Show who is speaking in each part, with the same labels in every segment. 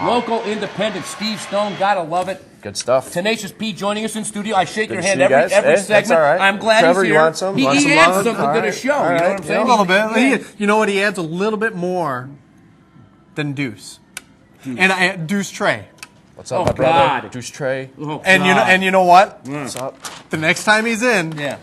Speaker 1: Local independent Steve Stone, gotta love it.
Speaker 2: Good stuff.
Speaker 1: Tenacious P joining us in studio. I shake your hand
Speaker 2: you
Speaker 1: every segment.
Speaker 2: That's all right.
Speaker 1: I'm glad
Speaker 2: Trevor,
Speaker 1: he's here.
Speaker 2: you want some?
Speaker 1: He
Speaker 2: Want some
Speaker 1: adds
Speaker 2: love?
Speaker 1: something to the show.
Speaker 2: All
Speaker 1: You know
Speaker 2: right.
Speaker 1: what I'm saying?
Speaker 3: A little bit. You know what? He adds a little bit more than Deuce. And Deuce Trey.
Speaker 2: What's up, my brother? Deuce Trey.
Speaker 1: Oh,
Speaker 3: And you know what?
Speaker 2: What's up?
Speaker 3: The next time he's in.
Speaker 1: Yeah.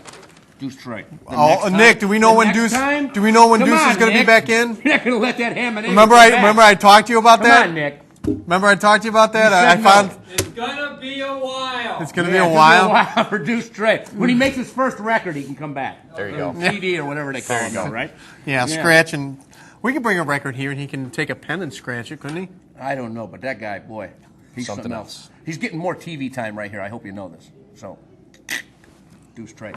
Speaker 1: Deuce Trey.
Speaker 3: Oh, Nick, do we know when Deuce? Do we know when Deuce is going to be back in?
Speaker 1: You're not going to let that ham and
Speaker 3: Remember I talked to you about that.
Speaker 1: Come on, Nick.
Speaker 3: Remember I talked to you about that? I found.
Speaker 4: It's gonna be a while.
Speaker 3: It's gonna be a while
Speaker 1: for Deuce Trey. When he makes his first record, he can come back.
Speaker 2: There you go.
Speaker 1: CD or whatever they call it, right?
Speaker 3: Yeah, scratch and we can bring a record here and he can take a pen and scratch it, couldn't he?
Speaker 1: I don't know, but that guy, boy, he's something else. He's getting more TV time right here. I hope you know this. So, Deuce Trey.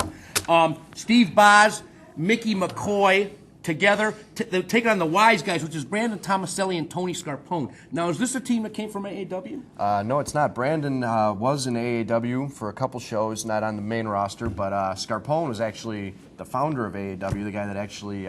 Speaker 1: Steve Boz, Mickey McCoy, together, they're taking on the Wise Guys, which is Brandon Tomaselli and Tony Scarpone. Now, is this a team that came from A.W.?
Speaker 2: No, it's not. Brandon was in A.W. for a couple shows, not on the main roster, but Scarpone was actually the founder of A.W., the guy that actually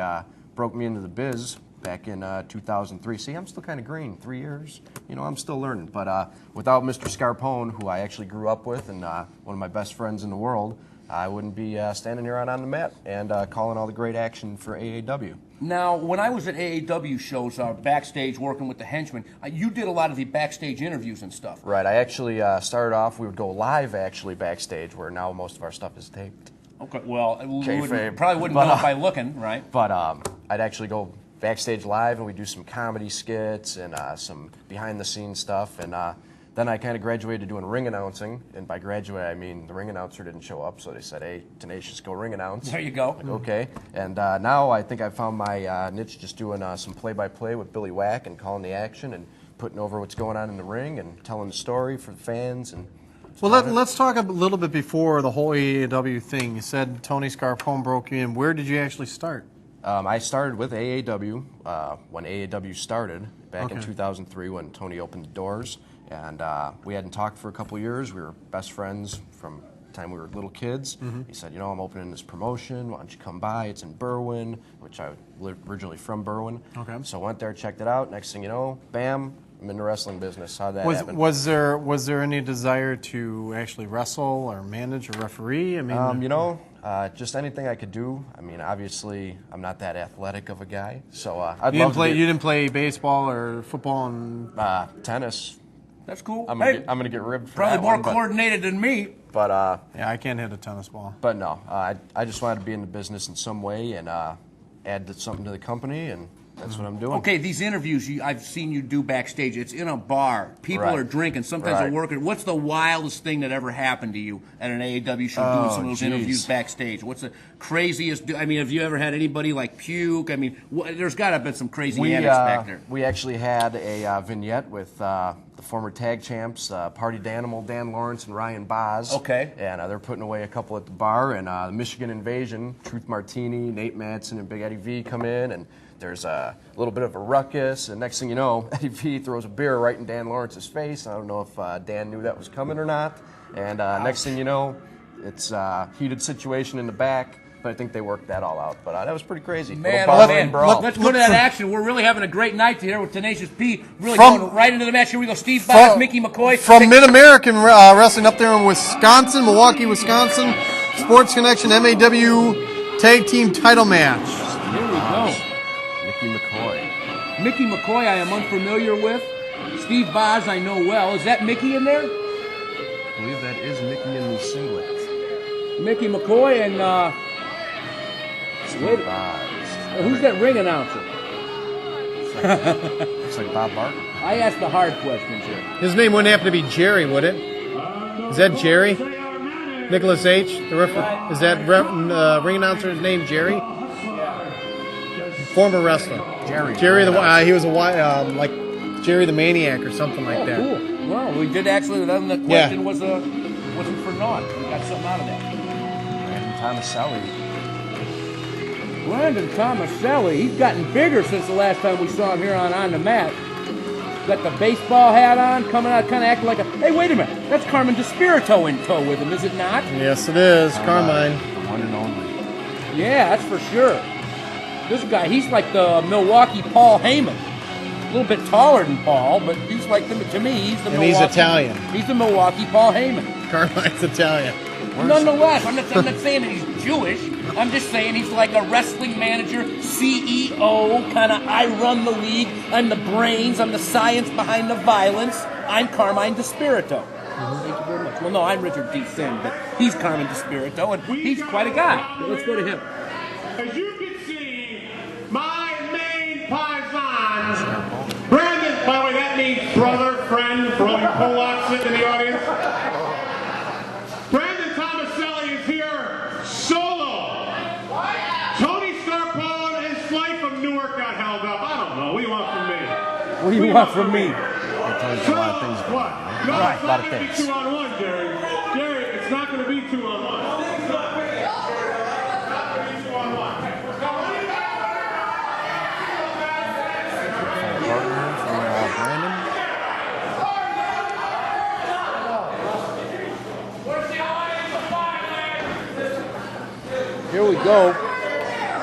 Speaker 2: broke me into the biz back in 2003. See, I'm still kind of green. 3 years. You know, I'm still learning. But without Mr. Scarpone, who I actually grew up with and one of my best friends in the world, I wouldn't be standing here on the mat and calling all the great action for AAW.
Speaker 1: Now, when I was at AAW shows, backstage working with the henchmen, you did a lot of the backstage interviews and stuff.
Speaker 2: Right. I actually started off, we would go live actually backstage, where now most of our stuff is taped.
Speaker 1: Okay, well,
Speaker 2: Kayfabe.
Speaker 1: probably wouldn't know by looking, right?
Speaker 2: But I'd actually go backstage live and we'd do some comedy skits and some behind-the-scenes stuff. And then I kind of graduated doing ring announcing, and by graduate I mean the ring announcer didn't show up, so they said, "Hey, Tenacious, go ring announce."
Speaker 1: There you go.
Speaker 2: Like, okay, and now I think I found my niche, just doing some play-by-play with Billy Wack and calling the action and putting over what's going on in the ring and telling the story for the fans. And
Speaker 3: well, let's talk a little bit before the whole AAW thing. You said Tony Scarpone broke you in. Where did you actually start?
Speaker 2: I started with AAW when AAW started back in 2003 when Tony opened the doors. And we hadn't talked for a couple of years. We were best friends from the time we were little kids. He said, you know, I'm opening this promotion. Why don't you come by? It's in Berwyn, which I lived originally from Berwyn. Okay. So I went there, checked it out. Next thing you know, bam, I'm in the wrestling business. How'd that happen?
Speaker 3: Was there any desire to actually wrestle or manage or referee? I mean,
Speaker 2: you know, just anything I could do. I mean, obviously, I'm not that athletic of a guy, so I'd love to.
Speaker 3: You didn't play baseball or football and
Speaker 2: tennis.
Speaker 1: That's cool.
Speaker 2: I'm gonna get ribbed for
Speaker 1: probably
Speaker 2: that
Speaker 1: more
Speaker 2: one,
Speaker 1: coordinated than me.
Speaker 2: But
Speaker 3: yeah, I can't hit a tennis ball.
Speaker 2: But no, I just wanted to be in the business in some way and add something to the company, and that's what I'm doing.
Speaker 1: Okay, these interviews I've seen you do backstage. It's in a bar. People are drinking. Sometimes they're working. What's the wildest thing that ever happened to you at an AAW show doing some of those interviews backstage? What's the craziest? I mean, have you ever had anybody like puke? I mean, there's got to have been some crazy antics back there.
Speaker 2: We actually had a vignette with the former tag champs, Party Danimal, Dan Lawrence, and Ryan Boz.
Speaker 1: Okay.
Speaker 2: And they're putting away a couple at the bar. And the Michigan Invasion, Truth Martini, Nate Madsen, and Big Eddie V come in, and there's a little bit of a ruckus, and next thing you know, Eddie V throws a beer right in Dan Lawrence's face. I don't know if Dan knew that was coming or not. And next thing you know, it's a heated situation in the back, but I think they worked that all out. But that was pretty crazy.
Speaker 1: Man,
Speaker 2: brawl.
Speaker 1: let's go to that action. We're really having a great night here with Tenacious P. Really going right into the match. Here we go. Steve Boz, Mickey McCoy.
Speaker 3: From Mid-American Wrestling up there in Wisconsin, Milwaukee, Wisconsin. Sports Connection M.A.W. Tag Team Title Match.
Speaker 1: Here we go.
Speaker 2: Mickey McCoy.
Speaker 1: Mickey McCoy I am unfamiliar with. Steve Boz I know well. Is that Mickey in there?
Speaker 2: I believe that is Mickey in the singlet.
Speaker 1: Mickey McCoy and
Speaker 2: Steve Boz.
Speaker 1: Who's that ring announcer?
Speaker 2: Looks like Bob Barton.
Speaker 1: I asked the hard questions here.
Speaker 3: His name wouldn't have to be Jerry, would it? Is that Jerry? Nicholas H. Is that ring announcer's name Jerry? Former wrestler. Jerry he was like Jerry the Maniac or something like that.
Speaker 1: Cool. Well, we did actually. Then the question wasn't for naught. We got something out of that. Brandon Tomaselli. He's gotten bigger since the last time we saw him here on the mat. Got the baseball hat on, coming out, kind of acting like a. Hey, wait a minute. That's Carmen DeSpirito in tow with him, is it not?
Speaker 3: Yes, it is. Carmine.
Speaker 2: The one and only.
Speaker 1: Yeah, that's for sure. This guy, he's like the Milwaukee Paul Heyman. A little bit taller than Paul, but he's like to me, he's the
Speaker 3: And
Speaker 1: Milwaukee.
Speaker 3: he's Italian.
Speaker 1: He's the Milwaukee Paul Heyman.
Speaker 3: Carmine's Italian.
Speaker 1: Nonetheless, I'm not saying that he's Jewish. I'm just saying he's like a wrestling manager, CEO, kind of, I run the league, I'm the brains, I'm the science behind the violence. I'm Carmine DeSpirito. Thank you very much. Well, no, I'm Richard D. Sin, but he's Carmine DeSpirito, and he's quite a guy. Let's go to him.
Speaker 5: As you can see, my main paisan, Brandon, by the way, that means brother, friend, for all you Polacks sitting in the audience. Brandon Tomaselli is here solo. Tony Scarpone and Flight from Newark got held up. I don't know. What do you want from me?
Speaker 1: What do you want from me?
Speaker 2: There's a lot of things going
Speaker 5: What?
Speaker 2: on.
Speaker 5: No,
Speaker 2: Right,
Speaker 5: it's
Speaker 2: a
Speaker 5: not
Speaker 2: lot of
Speaker 5: going to be
Speaker 2: things.
Speaker 5: 2-on-1, Jerry. Jerry, it's not going to be 2-on-1.
Speaker 2: Brandon.
Speaker 1: Here we go.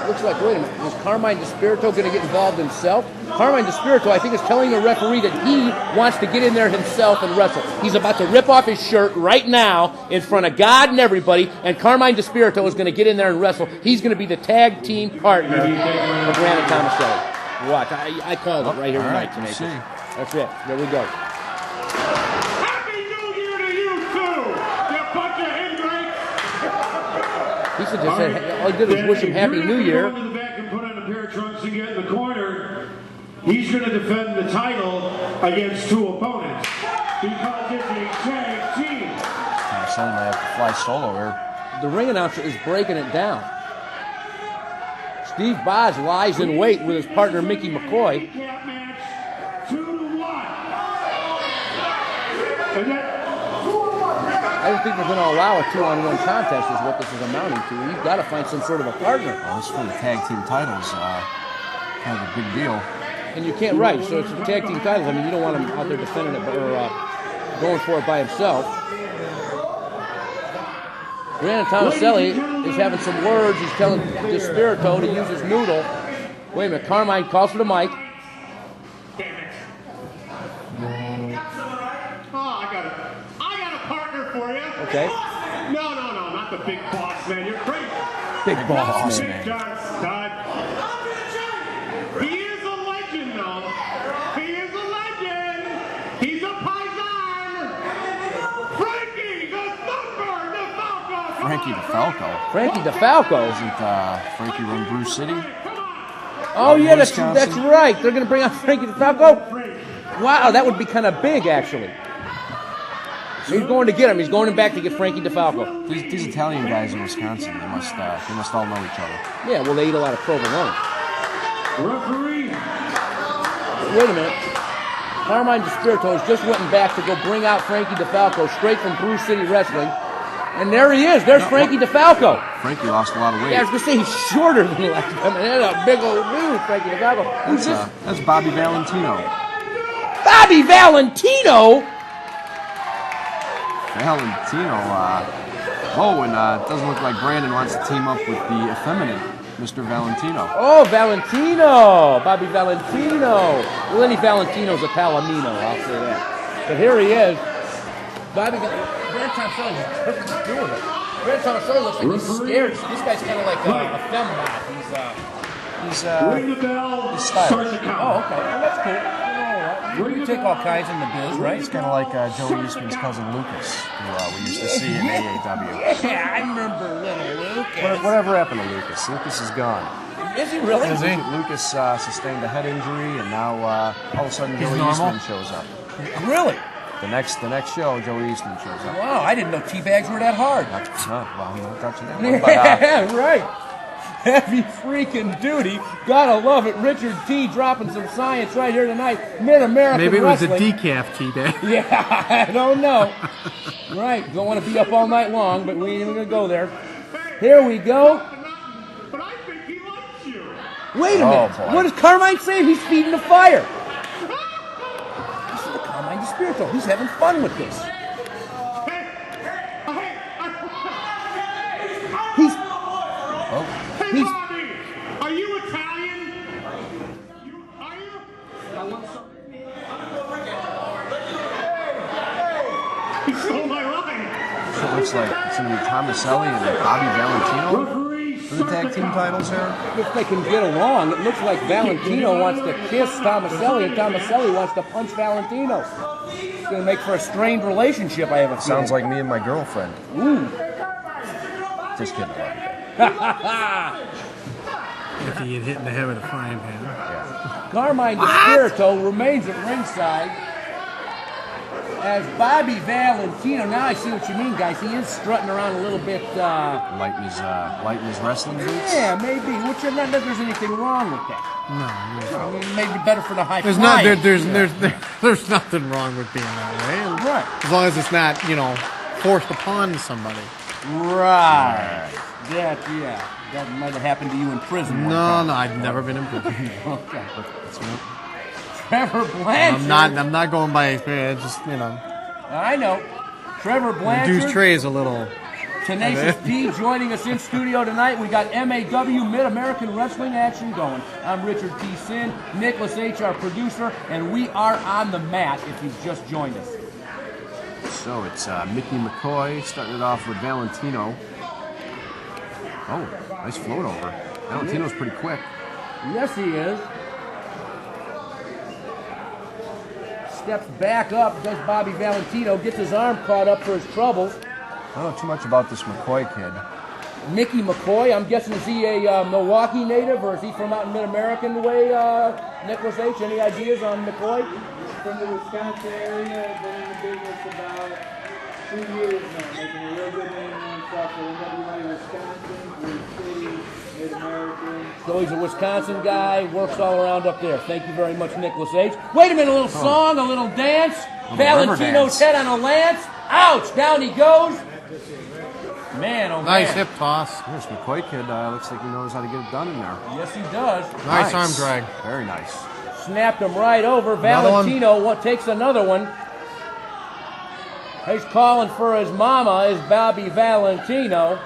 Speaker 1: Looks like, wait a minute, is Carmine DeSpirito going to get involved himself? Carmine DeSpirito, I think, is telling the referee that he wants to get in there himself and wrestle. He's about to rip off his shirt right now in front of God and everybody, and Carmine DeSpirito is going to get in there and wrestle. He's going to be the tag team partner of Brandon Tomaselli. Watch, I called it right here tonight. That's it. There we go.
Speaker 5: Happy New Year to you, too, you bunch of ingrates.
Speaker 1: He should just say, all he did was wish him Happy New Year.
Speaker 5: You're going to go over the back and put on a pair of trunks and get in the corner. He's going to defend the title against two opponents because it's a tag team.
Speaker 2: Tomaselli might have to fly solo here.
Speaker 1: The ring announcer is breaking it down. Steve Boz lies in wait with his partner Mickey McCoy.
Speaker 5: Handicap match, 2-1. And that,
Speaker 1: I don't think we're going to allow a 2-on-1 contest is what this is amounting to. You've got to find some sort of a partner.
Speaker 2: Well, this is for the tag team titles. Kind of a big deal.
Speaker 1: And you can't, right, so it's a tag team titles. I mean, you don't want him out there defending it or going for it by himself. Brandon Tomaselli is having some words. He's telling DeSpirito to use his noodle. Wait a minute, Carmine calls for the mic.
Speaker 5: I got a partner for you.
Speaker 1: Okay.
Speaker 5: No, not the big boss man. You're crazy.
Speaker 1: Big boss,
Speaker 5: Big
Speaker 1: man.
Speaker 5: John Stud. He is a legend, though. He is a legend. He's a paisan. Frankie the Thumper DeFalco.
Speaker 2: Frankie DeFalco.
Speaker 1: Frankie DeFalco.
Speaker 2: Isn't Frankie run Bruce City?
Speaker 1: Oh, yeah, that's
Speaker 2: Wisconsin.
Speaker 1: right. They're going to bring out Frankie DeFalco. Wow, that would be kind of big, actually. He's going to get him. He's going back to get Frankie DeFalco.
Speaker 2: These Italian guys in Wisconsin, they must all know each other.
Speaker 1: Yeah, well, they eat a lot of provolone.
Speaker 5: Referee.
Speaker 1: Wait a minute. Carmine DeSpirito just went back to go bring out Frankie DeFalco straight from Bruce City Wrestling. And there he is. There's Frankie DeFalco.
Speaker 2: Frankie lost a lot of weight.
Speaker 1: Yeah, I was going to say he's shorter than last time. And that's a big old dude, Frankie DeFalco. Who's this?
Speaker 2: That's Bobby Valentino.
Speaker 1: Bobby Valentino?
Speaker 2: Valentino, it doesn't look like Brandon wants to team up with the effeminate Mr. Valentino.
Speaker 1: Oh, Valentino. Bobby Valentino. Well, any Valentino's a Palomino, I'll say that. But here he is. Bobby Brandon Tomaselli is perfect doing it. Brandon Tomaselli looks like he's scared. This guy's kind of like a feminine.
Speaker 5: Ring the bell.
Speaker 2: He's stylish.
Speaker 5: Start the count.
Speaker 1: Oh, okay. Well, that's cool. You take all kinds in the biz, right?
Speaker 2: He's kind of like Joey Eastman's cousin Lucas, who we used to see in AAW.
Speaker 1: Yeah, I remember little Lucas.
Speaker 2: Whatever happened to Lucas? Lucas is gone.
Speaker 1: Is he really?
Speaker 2: Is he? Lucas sustained a head injury, and now all of a sudden Joey Eastman shows up.
Speaker 1: Really?
Speaker 2: The next show, Joey Eastman shows up.
Speaker 1: Wow, I didn't know teabags were that hard.
Speaker 2: Well, he won't touch that one. But,
Speaker 1: Yeah, right. Heavy freaking duty. Gotta love it. Richard T dropping some science right here tonight. Mid-American
Speaker 3: Maybe it was a
Speaker 1: Wrestling.
Speaker 3: decaf teabag.
Speaker 1: Yeah, I don't know. Right, don't want to be up all night long, but we ain't even gonna go there. Here we go.
Speaker 5: But I think he likes you.
Speaker 1: Wait a minute.
Speaker 2: boy.
Speaker 1: What does Carmine say? He's feeding the fire. This is the Carmine DeSpirito. He's having fun with this. He's
Speaker 5: Hey,
Speaker 1: He's-
Speaker 5: Bobby, are you Italian? Are you? I want some.
Speaker 2: Looks like it's going to be Tomaselli and Bobby Valentino for the tag team titles here.
Speaker 1: If they can get along, it looks like Valentino wants to kiss Tomaselli and Tomaselli wants to punch Valentino. It's going to make for a strained relationship, I have a feeling.
Speaker 2: Sounds like me and my girlfriend.
Speaker 1: Ooh.
Speaker 2: Just kidding. I love you.
Speaker 3: If he had hit in the head with a frying pan.
Speaker 2: Yeah.
Speaker 1: Carmine Spirito remains at ringside as Bobby Valentino. Now I see what you mean, guys. He is strutting around a little bit.
Speaker 2: Lighting his wrestling boots.
Speaker 1: Yeah, maybe. Which is not that there's anything wrong with that.
Speaker 3: No.
Speaker 1: I mean, maybe better for the high
Speaker 3: There's
Speaker 1: flying.
Speaker 3: there's nothing wrong with being that way. And
Speaker 1: Right.
Speaker 3: as long as it's not, forced upon somebody.
Speaker 1: Right. That might have happened to you in prison. one
Speaker 3: No,
Speaker 1: time.
Speaker 3: I've never been in prison.
Speaker 1: Okay. Trevor Blanchard.
Speaker 3: I'm not going by experience. Just
Speaker 1: I know. Trevor Blanchard.
Speaker 3: Deuce Trey is a little.
Speaker 1: Tenacious P joining us in studio tonight. We got M.A.W. Mid-American Wrestling action going. I'm Richard T. Sin, Nicholas H., our producer, and we are on the mat if you've just joined us.
Speaker 2: So it's Mickey McCoy starting it off with Valentino. Oh, nice float over. Valentino's pretty quick.
Speaker 1: Yes, he is. Steps back up, does Bobby Valentino, gets his arm caught up for his troubles.
Speaker 2: I don't know too much about this McCoy kid.
Speaker 1: Mickey McCoy, I'm guessing, is he a Milwaukee native or is he from out in Mid-American way, Nicholas H.? Any ideas on McCoy?
Speaker 4: From the Wisconsin area, been in the business about 2 years now, making a real good name for himself for M.W. Wisconsin, Green City, Mid-American.
Speaker 1: So he's a Wisconsin guy, works all around up there. Thank you very much, Nicholas H. Wait a minute, a little song, a little dance. Valentino's head on a lance. Ouch, down he goes. Man, oh
Speaker 3: Nice
Speaker 1: man.
Speaker 3: hip toss.
Speaker 2: This McCoy kid looks like he knows how to get it done in there.
Speaker 1: Yes, he does.
Speaker 3: Nice arm drag.
Speaker 2: Very nice.
Speaker 1: Snapped him right over.
Speaker 3: Another
Speaker 1: Valentino takes another one. He's calling for his mama, is Bobby Valentino.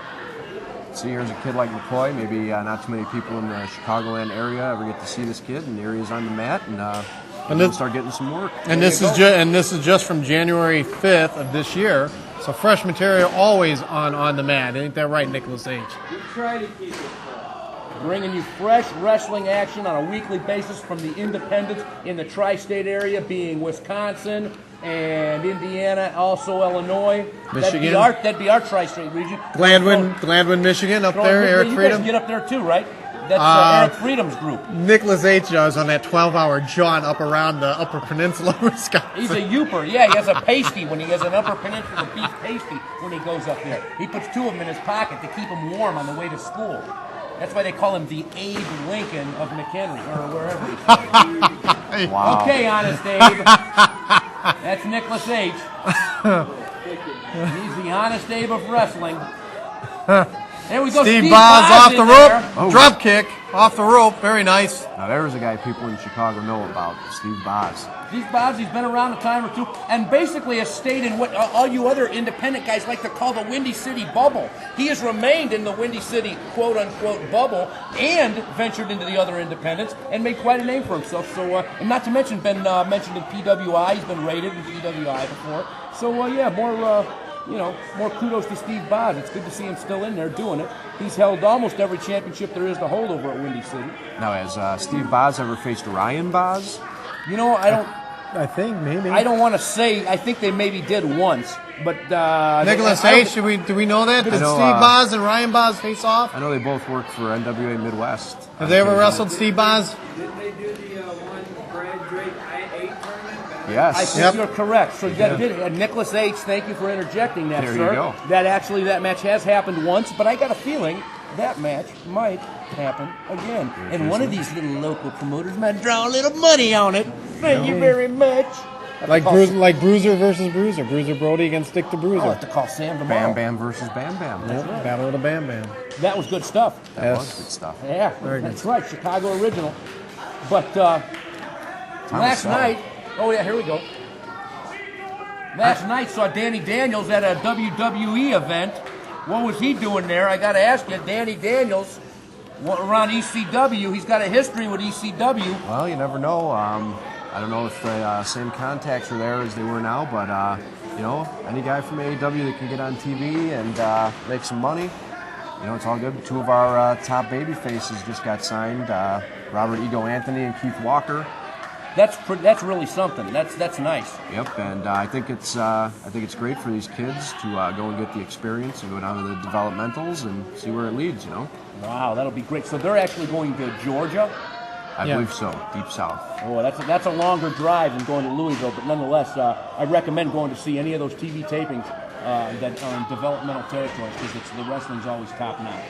Speaker 2: See, here's a kid like McCoy. Maybe not too many people in the Chicagoland area ever get to see this kid, and here he is on the mat, and he'll start getting some work.
Speaker 3: And this is just from January 5th of this year. So fresh material always on the mat. Ain't that right, Nicholas H?
Speaker 4: We try to keep it fresh.
Speaker 1: Bringing you fresh wrestling action on a weekly basis from the independents in the tri-state area, being Wisconsin and Indiana, also Illinois.
Speaker 3: Michigan.
Speaker 1: That'd be our tri-state region.
Speaker 3: Gladwin, Michigan, up there. Eric
Speaker 1: you
Speaker 3: Freedom.
Speaker 1: guys get up there too, right? That's Eric Freedom's group.
Speaker 3: Nicholas H. is on that 12-hour jaunt up around the Upper Peninsula of Wisconsin.
Speaker 1: He's a youper. Yeah, he has a pasty when he has an Upper Peninsula beef pasty when he goes up there. He puts 2 of them in his pocket to keep him warm on the way to school. That's why they call him the Abe Lincoln of McHenry, or wherever he's from.
Speaker 2: Wow.
Speaker 1: Okay, Honest Abe. That's Nicholas H. He's the Honest Abe of wrestling. There we go.
Speaker 3: Steve
Speaker 1: Steve
Speaker 3: Boz off
Speaker 1: in
Speaker 3: the
Speaker 1: there.
Speaker 3: rope.
Speaker 2: Oh.
Speaker 3: Drop kick off the rope. Very nice.
Speaker 2: Now there's a guy people in Chicago know about, Steve Boz.
Speaker 1: Steve Boz, he's been around a time or two, and basically has stayed in what all you other independent guys like to call the Windy City bubble. He has remained in the Windy City quote-unquote bubble and ventured into the other independents and made quite a name for himself. So, and not to mention, been mentioned in PWI. He's been rated in PWI before. So, more kudos to Steve Boz. It's good to see him still in there doing it. He's held almost every championship there is to hold over at Windy City.
Speaker 2: Now, has Steve Boz ever faced Ryan Boz?
Speaker 1: You know,
Speaker 3: I think maybe.
Speaker 1: I don't want to say. I think they maybe did once, but
Speaker 3: Nicholas H. Do we know that? Did
Speaker 2: I know,
Speaker 3: Steve Boz and Ryan Boz face off?
Speaker 2: I know they both worked for NWA Midwest.
Speaker 3: Have they ever wrestled Steve Boz?
Speaker 4: Didn't they do the one Brad Drake I-8 tournament?
Speaker 2: Yes.
Speaker 1: I think you're correct. So that did. Nicholas H., thank you for interjecting that,
Speaker 2: There
Speaker 1: sir.
Speaker 2: you go.
Speaker 1: That match has happened once, but I got a feeling that match might happen again. And one of these little local promoters might draw a little money on it. Thank you very much.
Speaker 3: Like Bruiser versus Bruiser. Bruiser Brody against Dick the Bruiser.
Speaker 1: I'll have to call Sam tomorrow.
Speaker 2: Bam Bam versus Bam Bam.
Speaker 3: Yep, Battle of the Bam Bam.
Speaker 1: That was good stuff.
Speaker 2: That was good stuff.
Speaker 1: Yeah,
Speaker 3: Very
Speaker 1: that's
Speaker 3: good.
Speaker 1: right, Chicago original. But last night, oh yeah, here we go. Last night saw Danny Daniels at a WWE event. What was he doing there? I got to ask you, Danny Daniels, around ECW. He's got a history with ECW.
Speaker 2: Well, you never know. I don't know if the same contacts are there as they were now, but any guy from AEW that can get on TV and make some money, it's all good. Two of our top baby faces just got signed, Robert Ego Anthony and Keith Walker.
Speaker 1: That's really something. That's nice.
Speaker 2: Yep, and I think it's great for these kids to go and get the experience and go down to the developmentals and see where it leads.
Speaker 1: Wow, that'll be great. So they're actually going to Georgia.
Speaker 2: I believe so, deep south.
Speaker 1: Oh, that's a longer drive than going to Louisville, but nonetheless, I recommend going to see any of those TV tapings that are in developmental territory because the wrestling's always top notch.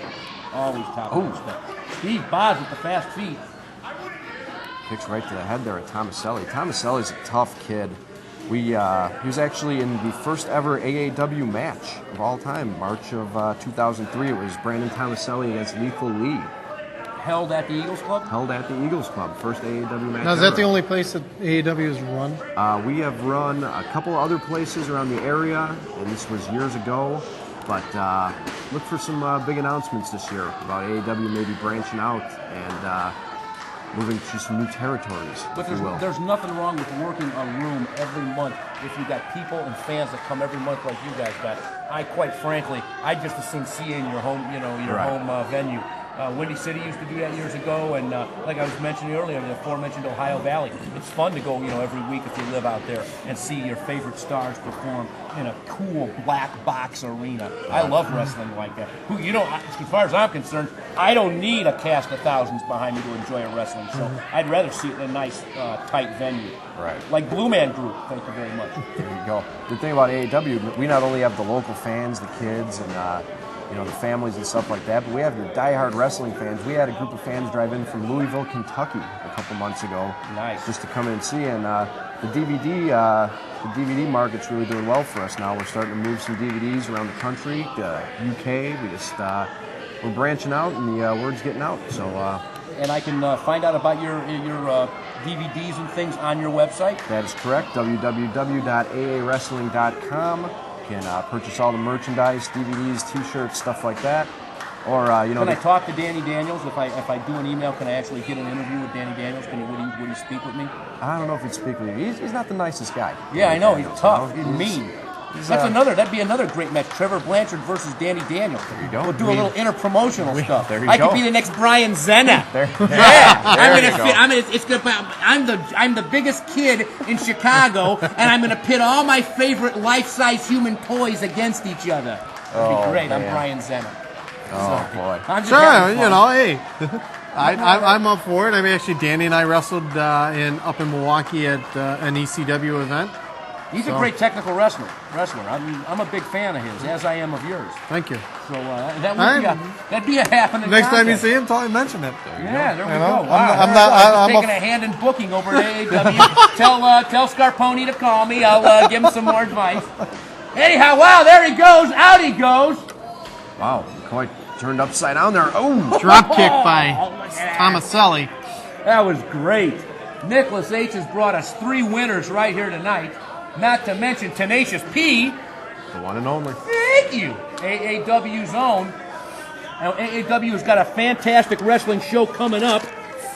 Speaker 1: Always top notch. Steve Boz with the fast feet.
Speaker 2: Kicks right to the head there at Tomaselli. Tomaselli's a tough kid. He was actually in the first ever AAW match of all time, March of 2003. It was Brandon Tomaselli against Lethal Lee.
Speaker 1: Held at the Eagles Club?
Speaker 2: Held at the Eagles Club. First AAW match.
Speaker 3: Now, is that the only place that AEW has run?
Speaker 2: We have run a couple other places around the area, and this was years ago. But look for some big announcements this year about AEW maybe branching out and moving to some new territories,
Speaker 1: but
Speaker 2: if you will.
Speaker 1: There's nothing wrong with working a room every month if you got people and fans that come every month like you guys got. Quite frankly, I just as soon see you in your home, your home venue. Windy City used to do that years ago, and like I was mentioning earlier, the aforementioned Ohio Valley. It's fun to go, every week if you live out there and see your favorite stars perform in a cool black box arena. I love wrestling like that. As far as I'm concerned, I don't need a cast of thousands behind me to enjoy a wrestling show. I'd rather see it in a nice, tight venue.
Speaker 2: Right.
Speaker 1: Like Blue Man Group. Thank you very much.
Speaker 2: There you go. The thing about AEW, we not only have the local fans, the kids, and the families and stuff like that, but we have your diehard wrestling fans. We had a group of fans drive in from Louisville, Kentucky a couple months ago.
Speaker 1: Nice.
Speaker 2: Just to come in and see, and the DVD market's really doing well for us now. We're starting to move some DVDs around the country, UK. We're branching out, and the word's getting out. So.
Speaker 1: And I can find out about your DVDs and things on your website?
Speaker 2: That is correct, www.aawrestling.com. You can purchase all the merchandise, DVDs, T-shirts, stuff like that. Or,
Speaker 1: Can I talk to Danny Daniels? If I do an email, can I actually get an interview with Danny Daniels? Would he speak with me?
Speaker 2: I don't know if he'd speak with you. He's not the nicest guy.
Speaker 1: Yeah, I know. He's tough.
Speaker 2: He's
Speaker 1: mean. That'd be another great match. Trevor Blanchard versus Danny Daniels.
Speaker 2: There you go.
Speaker 1: We'll do a little inter-promotional stuff.
Speaker 2: There you
Speaker 1: I
Speaker 2: go.
Speaker 1: could be the next Brian Zenna. I'm the biggest kid in Chicago, and I'm gonna pit all my favorite life-size human toys against each other. That'd be great.
Speaker 2: Man.
Speaker 1: I'm Brian Zenna.
Speaker 2: Oh boy.
Speaker 1: I'm just
Speaker 3: Sure,
Speaker 1: having fun.
Speaker 3: hey. I'm up for it. I mean, actually, Danny and I wrestled up in Milwaukee at an ECW event.
Speaker 1: He's a great technical wrestler. I'm a big fan of his, as I am of yours.
Speaker 3: Thank you.
Speaker 1: So that'd be a happening.
Speaker 3: Next time you
Speaker 1: contest.
Speaker 3: see him, tell him mention it.
Speaker 1: Yeah, there we
Speaker 3: know,
Speaker 1: go. Wow, I'm taking a hand in booking over at AEW. Tell Scarponi to call me. I'll give him some more advice. Anyhow, wow, there he goes. Out he goes.
Speaker 2: Wow, quite turned upside down there. Oh,
Speaker 3: Drop kick by Tomaselli.
Speaker 1: That was great. Nicholas H. has brought us 3 winners right here tonight. Not to mention Tenacious P.
Speaker 2: the one and only.
Speaker 1: Thank you. AAW's own. Now, AAW has got a fantastic wrestling show coming up.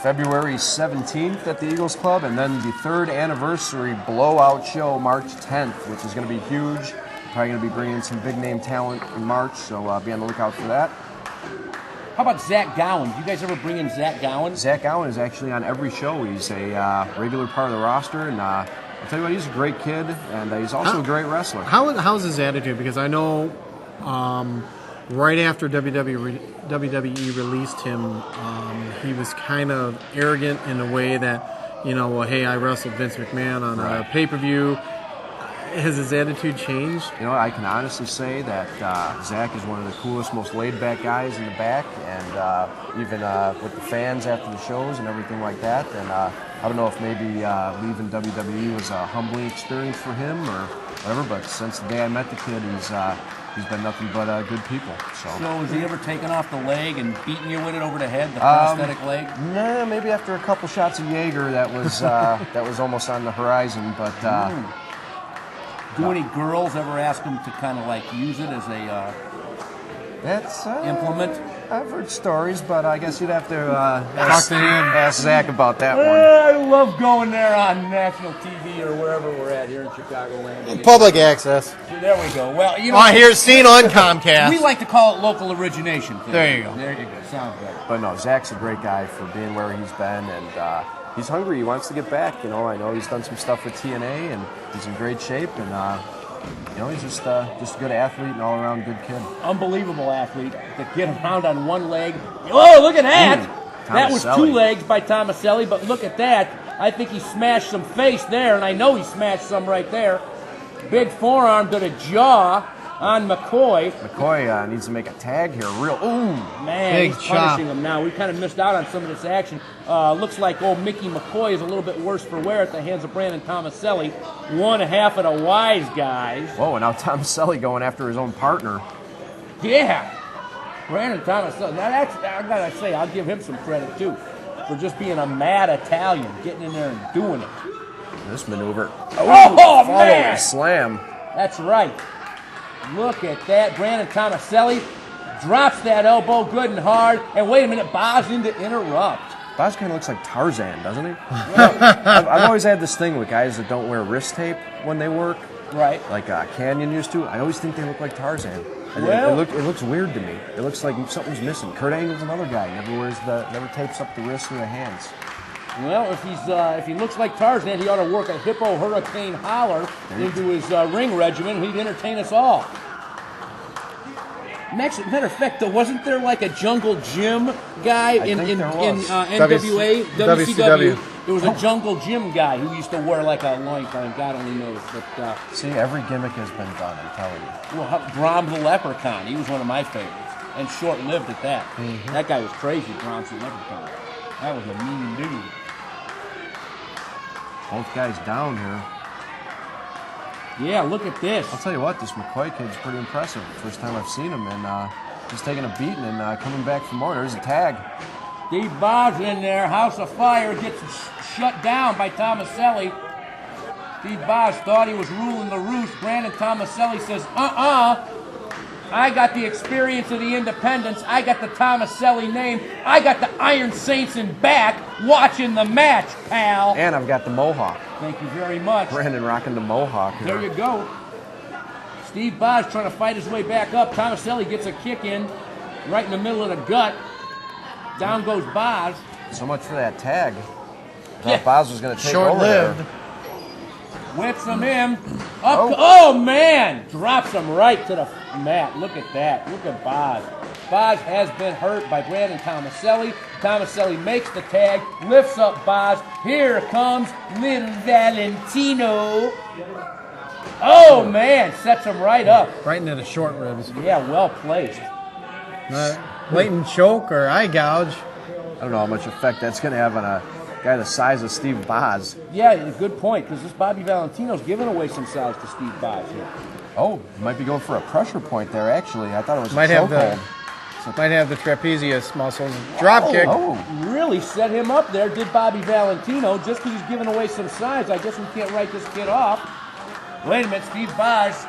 Speaker 2: February 17th at the Eagles Club, and then the 3rd anniversary blowout show March 10th, which is going to be huge. Probably going to be bringing some big name talent in March, so be on the lookout for that.
Speaker 1: How about Zach Gowen? Do you guys ever bring in Zach Gowen?
Speaker 2: Zach Gowen is actually on every show. He's a regular part of the roster, and I'll tell you what, he's a great kid, and he's also a great wrestler.
Speaker 3: How's his attitude? Because I know right after WWE released him, he was kind of arrogant in a way that, hey, I wrestled Vince McMahon on a pay-per-view. Has his attitude changed?
Speaker 2: I can honestly say that Zach is one of the coolest, most laid-back guys in the back, and even with the fans after the shows and everything like that. And I don't know if maybe leaving WWE was a humbling experience for him or whatever, but since the day I met the kid, he's been nothing but good people. So
Speaker 1: has he ever taken off the leg and beaten you with it over the head, the prosthetic leg?
Speaker 2: Nah, maybe after a couple shots of Jaeger, that was almost on the horizon, but...
Speaker 1: Do any girls ever ask him to kind of like use it as a implement?
Speaker 2: I've heard stories, but I guess you'd have to
Speaker 3: Talk to him.
Speaker 2: ask Zach about that one.
Speaker 1: I love going there on national TV or wherever we're at here in Chicagoland.
Speaker 3: Public access.
Speaker 1: There we go. Well, you know,
Speaker 3: Oh, here's seen on Comcast.
Speaker 1: we like to call it local origination.
Speaker 3: There you go.
Speaker 1: There you go. Sounds good.
Speaker 2: But no, Zach's a great guy for being where he's been, and he's hungry. He wants to get back. You know, I know he's done some stuff with TNA, and he's in great shape, and you know, he's just a good athlete and all-around good kid.
Speaker 1: Unbelievable athlete to get around on one leg. Oh, look at that! That was
Speaker 2: Tomaselli.
Speaker 1: 2 legs by Tomaselli, but look at that. I think he smashed some face there, and I know he smashed some right there. Big forearm to the jaw on McCoy.
Speaker 2: McCoy needs to make a tag here.
Speaker 1: Man,
Speaker 3: Big
Speaker 1: he's
Speaker 3: chop.
Speaker 1: punishing him now. We kind of missed out on some of this action. Looks like old Mickey McCoy is a little bit worse for wear at the hands of Brandon Tomaselli. One half of the wise guys.
Speaker 2: Whoa, and now Tomaselli going after his own partner.
Speaker 1: Yeah. Brandon Tomaselli. Now that's, I gotta say, I'll give him some credit too for just being a mad Italian, getting in there and doing it.
Speaker 2: This maneuver.
Speaker 1: Oh,
Speaker 2: Follow
Speaker 1: man!
Speaker 2: the slam.
Speaker 1: That's right. Look at that. Brandon Tomaselli drops that elbow good and hard. And wait a minute, Boz in to interrupt.
Speaker 2: Boz kind of looks like Tarzan, doesn't he? I've always had this thing with guys that don't wear wrist tape when they work,
Speaker 1: Right.
Speaker 2: like Canyon used to. I always think they look like Tarzan. And
Speaker 1: Well-
Speaker 2: it looks weird to me. It looks like something's missing. Kurt Angle's another guy. Never tapes up the wrists or the hands.
Speaker 1: Well, if he looks like Tarzan, he ought to work a hippo hurricane holler into his ring regimen. He'd entertain us all. Matter of fact, though, wasn't there like a jungle gym guy in
Speaker 2: think there was.
Speaker 1: NWA, WCW?
Speaker 3: WCW.
Speaker 1: There was a jungle gym guy who used to wear like a loincloth. God only knows. But
Speaker 2: See, every gimmick has been done, I'm telling you.
Speaker 1: well, Brom the Leprechaun, he was one of my favorites, and short-lived at that. That guy was crazy, Brom the Leprechaun. That was a mean dude.
Speaker 2: Both guys down here.
Speaker 1: Yeah, look at this.
Speaker 2: I'll tell you what, this McCoy kid's pretty impressive. First time I've seen him, and he's taking a beating and coming back for more. There's a tag.
Speaker 1: Steve Boz in there. House of Fire gets shut down by Tomaselli. Steve Boz thought he was ruling the roost. Brandon Tomaselli says, I got the experience of the independents. I got the Tomaselli name. I got the Iron Saints in back watching the match, pal.
Speaker 2: And I've got the Mohawk.
Speaker 1: Thank you very much.
Speaker 2: Brandon rocking the Mohawk here.
Speaker 1: There you go. Steve Boz trying to fight his way back up. Tomaselli gets a kick in right in the middle of the gut. Down goes Boz.
Speaker 2: So much for that tag. I
Speaker 1: Yeah.
Speaker 2: thought Boz was going to take over there.
Speaker 3: Short-lived.
Speaker 1: Whips him in. Up. Oh, man! Drops him right to the mat. Look at that. Look at Boz. Boz has been hurt by Brandon Tomaselli. Tomaselli makes the tag, lifts up Boz. Here comes little Valentino. Oh, man. Sets him right up.
Speaker 3: Right into the short ribs.
Speaker 1: Yeah, well placed.
Speaker 3: Blatant choke or eye gouge.
Speaker 2: I don't know how much effect that's going to have on a guy the size of Steve Boz.
Speaker 1: Yeah, good point, because this Bobby Valentino's giving away some size to Steve Boz here.
Speaker 2: Oh, might be going for a pressure point there, actually. I thought it was
Speaker 3: Might
Speaker 2: a
Speaker 3: have the
Speaker 2: chokehold.
Speaker 3: might have the trapezius muscles. Drop kick.
Speaker 2: Oh,
Speaker 1: Really set him up there, did Bobby Valentino, just because he's giving away some size. I guess we can't write this kid off. Wait a minute, Steve Boz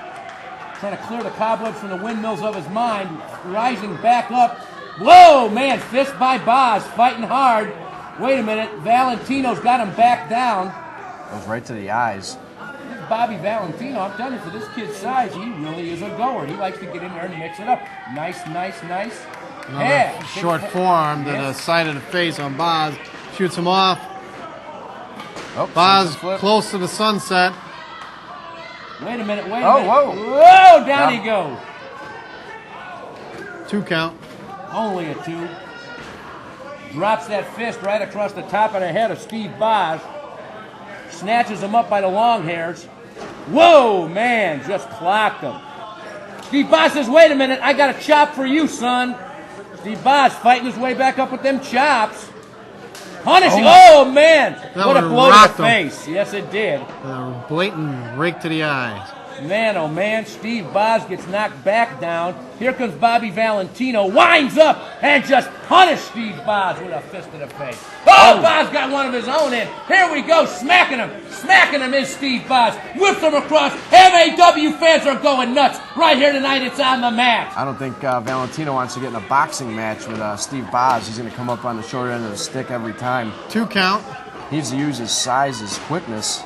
Speaker 1: trying to clear the cobwebs from the windmills of his mind, rising back up. Whoa, man, fist by Boz, fighting hard. Wait a minute, Valentino's got him back down.
Speaker 2: goes right to the eyes.
Speaker 1: This is Bobby Valentino, I'm telling you, for this kid's size, he really is a goer. He likes to get in there and mix it up. Nice.
Speaker 3: Another
Speaker 1: Yeah.
Speaker 3: short forearm to the
Speaker 1: Yes.
Speaker 3: side of the face on Boz. Shoots him off.
Speaker 2: Oh,
Speaker 3: Boz
Speaker 2: sunset flip.
Speaker 3: close to the sunset.
Speaker 1: Wait a minute.
Speaker 2: Oh, whoa.
Speaker 1: Whoa, down he
Speaker 2: Yeah.
Speaker 1: goes.
Speaker 3: 2 count.
Speaker 1: Only a 2. Drops that fist right across the top of the head of Steve Boz. Snatches him up by the long hairs. Whoa, man, just clocked him. Steve Boz says, wait a minute, I got a chop for you, son. Steve Boz fighting his way back up with them chops. Punishing. Oh, man.
Speaker 3: That
Speaker 1: What a
Speaker 3: one
Speaker 1: blow to
Speaker 3: rocked
Speaker 1: the
Speaker 3: him.
Speaker 1: face. Yes, it did.
Speaker 3: Blatant rake to the eyes.
Speaker 1: Man, oh man, Steve Boz gets knocked back down. Here comes Bobby Valentino, winds up and just punished Steve Boz with a fist to the face. Oh, Boz got one of his own in. Here we go, smacking him. Smacking him is Steve Boz. Whips him across. M.A.W. fans are going nuts. Right here tonight, it's on the mat.
Speaker 2: I don't think Valentino wants to get in a boxing match with Steve Boz. He's going to come up on the short end of the stick every time.
Speaker 3: 2 count.
Speaker 2: He needs to use his size, his quickness,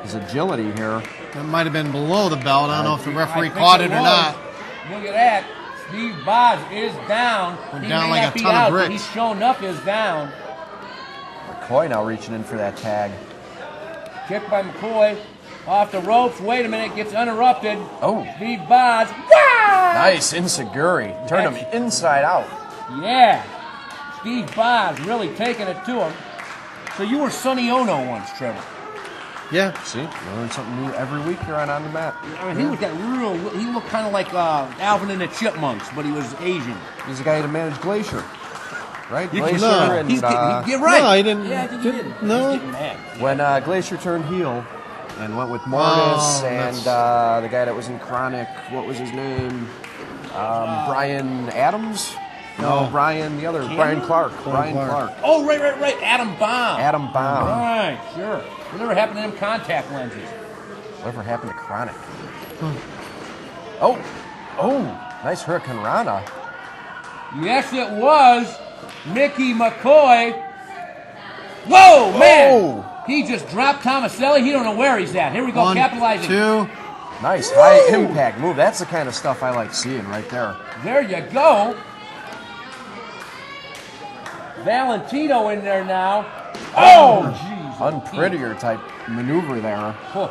Speaker 2: his agility here.
Speaker 3: That might have been below the belt. I don't know if the referee caught it or not.
Speaker 1: Look at that. Steve Boz is down.
Speaker 3: We're
Speaker 1: He
Speaker 3: down
Speaker 1: may
Speaker 3: like
Speaker 1: not
Speaker 3: a
Speaker 1: be
Speaker 3: ton of
Speaker 1: out, but
Speaker 3: bricks.
Speaker 1: he's shown up is down.
Speaker 2: McCoy now reaching in for that tag.
Speaker 1: Kick by McCoy. Off the ropes. Wait a minute. Gets interrupted.
Speaker 2: Oh.
Speaker 1: Steve Boz. Wow!
Speaker 2: Nice ensiguri. Turned him inside out.
Speaker 1: Yeah. Steve Boz really taking it to him. So you were Sonny Ono once, Trevor.
Speaker 3: Yeah.
Speaker 2: See, you learn something new every week here on the Mat.
Speaker 1: I mean, he was that real. He looked kind of like Alvin and the Chipmunks, but he was Asian.
Speaker 2: He's the guy to manage Glacier, right?
Speaker 1: You
Speaker 2: Glacier
Speaker 3: no.
Speaker 2: and
Speaker 1: He's getting, you're right.
Speaker 3: No, he didn't.
Speaker 1: Yeah, I think he did.
Speaker 3: No.
Speaker 1: He's getting mad.
Speaker 2: when Glacier turned heel and went with Mortis and the guy that was in Chronic, what was his name? Brian Adams? No, Brian, the other, Brian Clark. Brian Clark.
Speaker 1: Oh, right. Adam Baum.
Speaker 2: Adam Baum.
Speaker 1: Right, sure. Whatever happened to them contact lenses?
Speaker 2: Whatever happened to Chronic? Oh, nice Hurricane Rana.
Speaker 1: Yes, it was Mickey McCoy. Whoa, man! He just dropped Tomaselli. He don't know where he's at. Here we go,
Speaker 3: 1,
Speaker 1: capitalizing.
Speaker 3: 2.
Speaker 2: Nice high impact move. That's the kind of stuff I like seeing right there.
Speaker 1: There you go. Valentino in there now. Oh, jeez.
Speaker 2: Unprettier type maneuver there.
Speaker 1: Oh,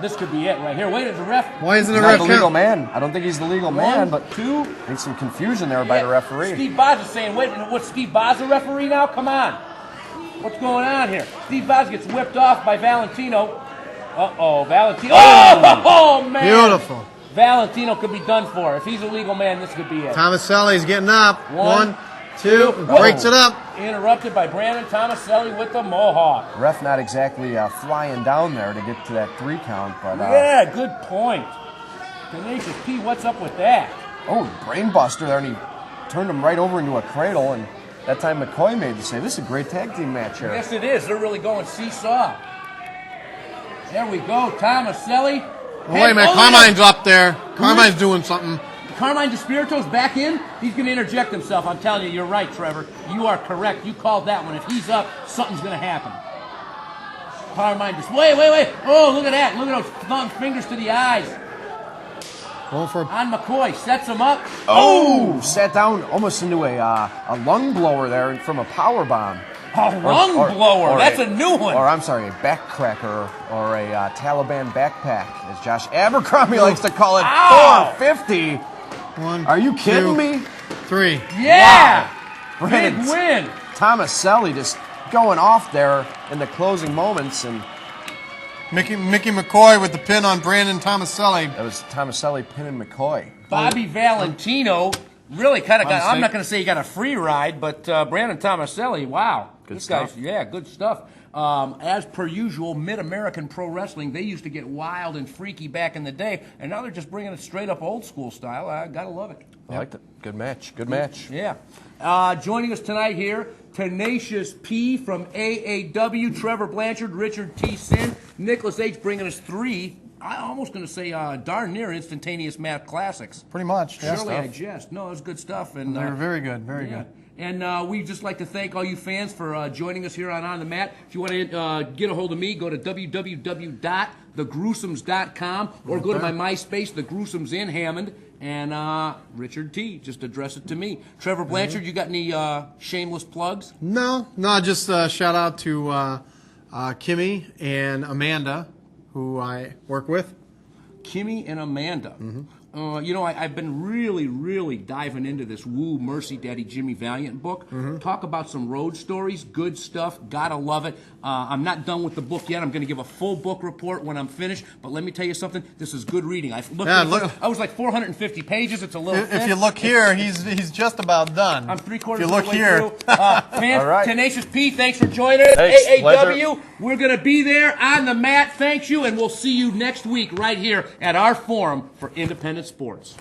Speaker 1: this could be it right here. Wait, there's a ref.
Speaker 3: Why isn't
Speaker 2: He's
Speaker 3: the
Speaker 2: not
Speaker 3: ref
Speaker 2: the legal
Speaker 3: count?
Speaker 2: man. I don't think he's the legal man,
Speaker 1: One,
Speaker 2: but
Speaker 1: two.
Speaker 2: I think some confusion there by the referee.
Speaker 1: Steve Boz is saying, wait a minute, what's Steve Boz the referee now? Come on. What's going on here? Steve Boz gets whipped off by Valentino. Uh-oh, Valentino. Oh, man.
Speaker 3: Beautiful.
Speaker 1: Valentino could be done for. If he's a legal man, this could be it.
Speaker 3: Tomaselli's getting up. 1, 2.
Speaker 1: Whoa.
Speaker 3: Breaks it up.
Speaker 1: Interrupted by Brandon Tomaselli with the Mohawk.
Speaker 2: Ref not exactly flying down there to get to that 3 count, but
Speaker 1: Yeah, good point. Tenacious P, what's up with that?
Speaker 2: brainbuster there, and he turned him right over into a cradle, and that time McCoy made the save. This is a great tag team match here.
Speaker 1: Yes, it is. They're really going seesaw. There we go. Tomaselli.
Speaker 3: Oh, wait a minute. Carmine's up there. Carmine's doing something.
Speaker 1: Carmine DeSpirito's back in. He's going to interject himself. I'm telling you, you're right, Trevor. You are correct. You called that one. If he's up, something's going to happen. Carmine wait. Oh, look at that. Look at those fingers to the eyes.
Speaker 3: Going for
Speaker 1: On McCoy. Sets him up.
Speaker 2: Sat down almost into a lung blower there from a power bomb.
Speaker 1: A lung blower. That's a new one.
Speaker 2: Or I'm sorry, a back cracker or a Taliban backpack, as Josh Abercrombie likes to call it.
Speaker 1: Ow.
Speaker 2: 450.
Speaker 3: 1.
Speaker 2: Are you kidding
Speaker 3: 2,
Speaker 2: me?
Speaker 3: 3.
Speaker 1: Yeah.
Speaker 2: Brandon
Speaker 1: Big win.
Speaker 2: Tomaselli just going off there in the closing moments, and
Speaker 3: Mickey McCoy with the pin on Brandon Tomaselli.
Speaker 2: that was Tomaselli pinning McCoy.
Speaker 1: Bobby Valentino really kind of got, I'm
Speaker 3: Mistake.
Speaker 1: not going to say he got a free ride, but Brandon Tomaselli, wow.
Speaker 2: Good
Speaker 1: This
Speaker 2: stuff.
Speaker 1: guy's, yeah, good stuff. As per usual, Mid-American Pro Wrestling, they used to get wild and freaky back in the day, and now they're just bringing it straight up old school style. I got to love it.
Speaker 2: I liked it. Good match. Good match.
Speaker 1: Yeah. Joining us tonight here, Tenacious P from A.W., Trevor Blanchard, Richard T. Sin, Nicholas H. bringing us 3, I'm almost going to say darn near instantaneous math classics.
Speaker 3: Pretty much. Yeah.
Speaker 1: Surely I jest. No, it was good stuff. And
Speaker 3: They're very good. Very good.
Speaker 1: And we'd just like to thank all you fans for joining us here on the Mat. If you want to get a hold of me, go to www.thegruesomes.com or go to my MySpace, The Gruesomes in Hammond, and Richard T. Just address it to me. Trevor Blanchard, you got any shameless plugs?
Speaker 3: No, just shout out to Kimmy and Amanda, who I work with.
Speaker 1: Kimmy and Amanda. I've been really diving into this Woo Mercy Daddy Jimmy Valiant book. Talk about some road stories, good stuff, gotta love it. I'm not done with the book yet. I'm going to give a full book report when I'm finished, but let me tell you something, this is good reading. I was like 450 pages, it's a little
Speaker 3: If you look here, he's just about done.
Speaker 1: I'm 3/4
Speaker 3: If you
Speaker 1: of
Speaker 3: look
Speaker 1: the way
Speaker 3: here.
Speaker 1: through. Fans,
Speaker 2: All right.
Speaker 1: Tenacious P, thanks for joining us.
Speaker 2: Thanks,
Speaker 1: A.W., we're going to be there on the mat. Thanks you, and we'll see you next week right here at our forum for independent sports.